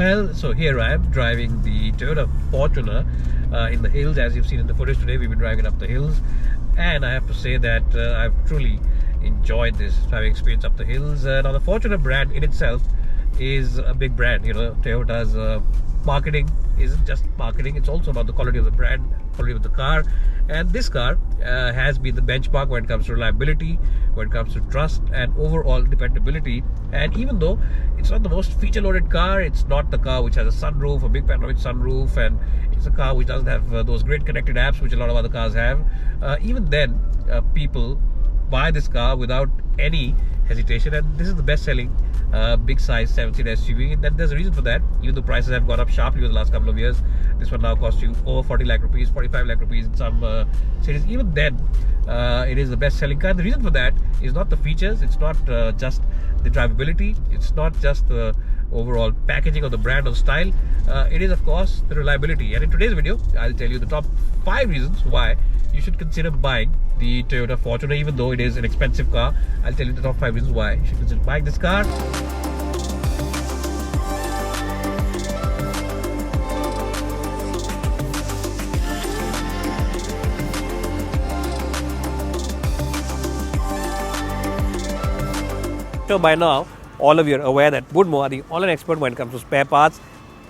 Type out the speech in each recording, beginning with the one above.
Well, so here I am driving the Toyota Fortuner in the hills. As you've seen in the footage today, we've been driving it up the hills, and I have to say that I've truly enjoyed this driving experience up the hills. Now the Fortuner brand in itself is a big brand. You know, Toyota's marketing isn't just marketing, it's also about the quality of the brand, quality of the car. And this car has been the benchmark when it comes to reliability, when it comes to trust and overall dependability. And even though it's not the most feature loaded car, it's not the car which has a sunroof, a big panoramic sunroof, and it's a car which doesn't have those great connected apps which a lot of other cars have. Even then, people buy this car without any hesitation, and this is the best selling big size 7-seater SUV. Then there's a reason for that. Even though prices have gone up sharply over the last couple of years, this one now costs you over 40 lakh rupees, 45 lakh rupees in some cities. Even then, it is the best selling car. The reason for that is not the features, it's not just the drivability, it's not just the overall packaging or the brand or style. It is of course the reliability. And in today's video, I'll tell you the top 5 reasons why you should consider buying the Toyota Fortuner. Even though it is an expensive car, I'll tell you the top 5 reasons why you should consider buying this car. So by now, all of you are aware that Woodmo are the online expert when it comes to spare parts.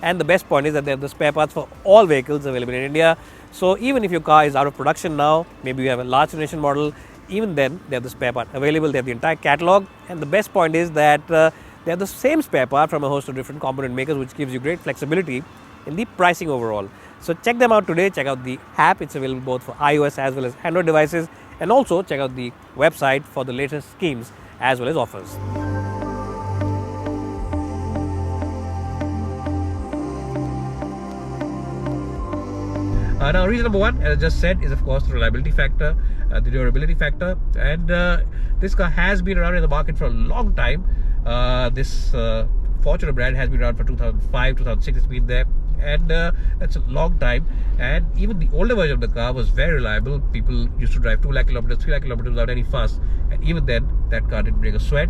And the best point is that they have the spare parts for all vehicles available in India. So even if your car is out of production now, maybe you have a large generation model, even then they have the spare part available. They have the entire catalog. And the best point is that they have the same spare part from a host of different component makers, which gives you great flexibility in the pricing overall. So check them out today. Check out the app. It's available both for iOS as well as Android devices. And also check out the website for the latest schemes as well as offers. Now reason number 1, as I just said, is of course the reliability factor, the durability factor. And this car has been around in the market for a long time. This Fortuner brand has been around for 2005, 2006, it's been there. And that's a long time. And even the older version of the car was very reliable. People used to drive 2 lakh kilometers, 3 lakh kilometers without any fuss. And even then, that car didn't break a sweat.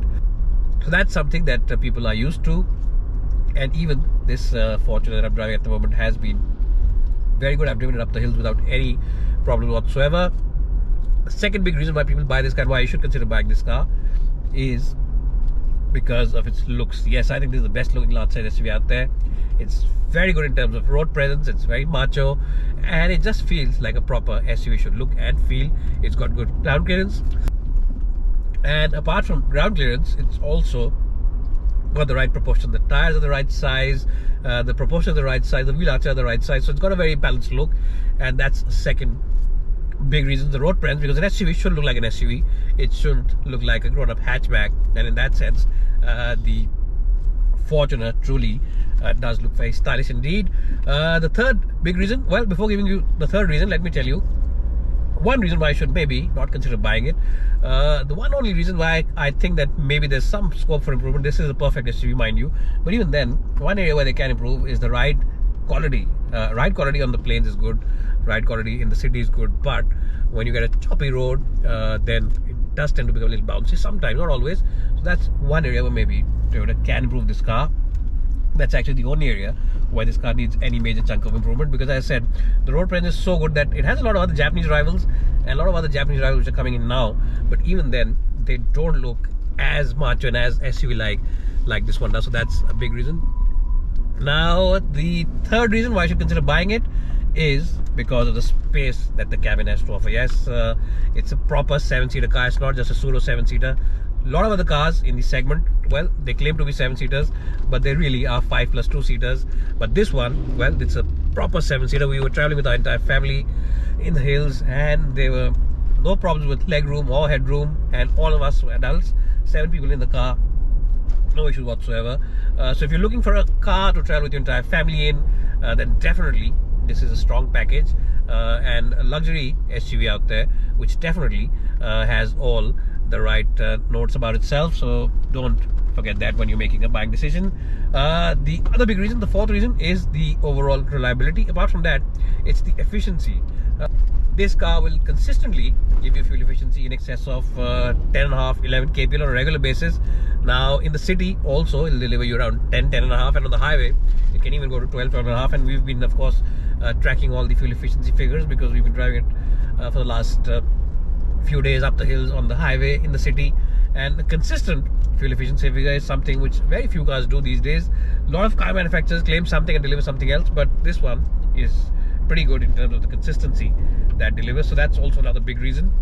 So that's something that people are used to. And even this Fortuner that I'm driving at the moment has been very good. I've driven it up the hills without any problem whatsoever. The second big reason why people buy this car, why you should consider buying this car, is because of its looks. Yes, I think this is the best looking large size SUV out there. It's very good in terms of road presence, it's very macho, and it just feels like a proper SUV should look and feel. It's got good ground clearance, and apart from ground clearance, it's also got the right proportion. The tires are the right size, the proportion of the right size, the wheel arches are the right size, so it's got a very balanced look. And that's the second big reason, the road presence, because an SUV should look like an SUV, it shouldn't look like a grown-up hatchback. And in that sense, the Fortuner truly does look very stylish indeed. The third big reason, well, before giving you the third reason, let me tell you one reason why I should maybe not consider buying it. The one only reason why I think that maybe there's some scope for improvement. This is a perfect SUV, mind you, but even then, one area where they can improve is the ride quality. Ride quality on the plains is good, ride quality in the city is good, but when you get a choppy road, then it does tend to become a little bouncy sometimes, not always. So that's one area where maybe Toyota can improve this car. That's actually the only area where this car needs any major chunk of improvement, because as I said, the road presence is so good that it has a lot of other Japanese rivals, and a lot of other Japanese rivals which are coming in now, but even then they don't look as much and as SUV like this one does. So that's a big reason. Now the third reason why I should consider buying it is because of the space that the cabin has to offer. Yes, it's a proper 7-seater car. It's not just a pseudo 7-seater. A lot of other cars in the segment, well, they claim to be 7-seaters, but they really are 5 plus 2-seaters. But this one, well, it's a proper 7-seater. We were traveling with our entire family in the hills, and there were no problems with leg room or headroom, and all of us were adults, 7 people in the car, no issues whatsoever. So if you're looking for a car to travel with your entire family in, then definitely this is a strong package, and a luxury SUV out there which definitely has all the right notes about itself. So don't forget that when you're making a buying decision. The other big reason, the fourth reason, is the overall reliability. Apart from that, it's the efficiency. this car will consistently give you fuel efficiency in excess of 10.5, 11 kpl on a regular basis. Now in the city also it'll deliver you around 10.5, and on the highway it can even go to 12.5. And we've been, of course, tracking all the fuel efficiency figures because we've been driving it for the last few days up the hills on the highway in the city. And a consistent fuel efficiency figure is something which very few cars do these days. A lot of car manufacturers claim something and deliver something else, but this one is pretty good in terms of the consistency that delivers. So that's also another big reason,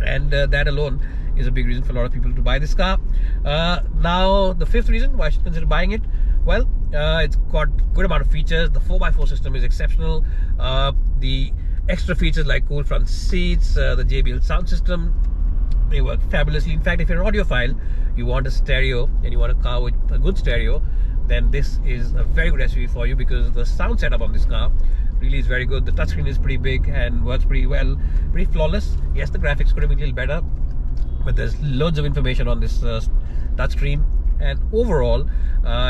and that alone is a big reason for a lot of people to buy this car. Now the fifth reason why I should consider buying it, well, it's got good amount of features. The 4x4 system is exceptional. The extra features like cool front seats, the JBL sound system, they work fabulously. In fact, if you're an audiophile, you want a stereo and you want a car with a good stereo, then this is a very good SUV for you, because the sound setup on this car really is very good. The touchscreen is pretty big and works pretty well, pretty flawless. Yes, the graphics could have been a little better, but there's loads of information on this touchscreen, and overall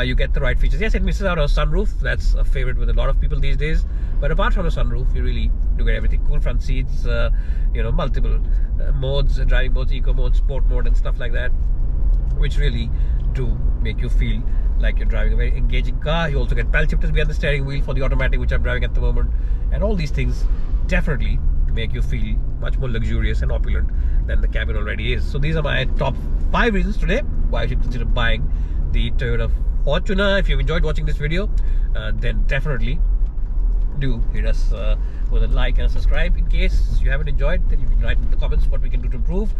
you get the right features. Yes, it misses out on a sunroof. That's a favorite with a lot of people these days, but apart from a sunroof, you really do get everything. Cool front seats, multiple modes, driving modes, eco mode, sport mode, and stuff like that, which really do make you feel like you're driving a very engaging car. You also get pedal shifters behind the steering wheel for the automatic, which I'm driving at the moment, and all these things definitely make you feel much more luxurious and opulent than the cabin already is. So these are my top 5 reasons today why you should consider buying the Toyota Fortuner. If you've enjoyed watching this video, then definitely do hit us with a like and a subscribe. In case you haven't enjoyed, then you can write in the comments what we can do to improve.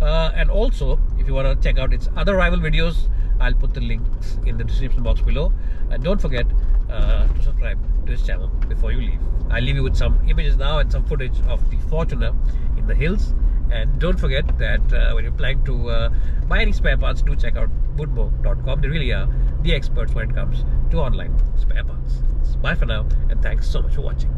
And also, if you want to check out its other rival videos, I'll put the links in the description box below. And don't forget to subscribe to this channel before you leave. I'll leave you with some images now and some footage of the Fortuner in the hills. And don't forget that when you're planning to buy any spare parts, do check out woodmo.com. They really are the experts when it comes to online spare parts. So bye for now, and thanks so much for watching.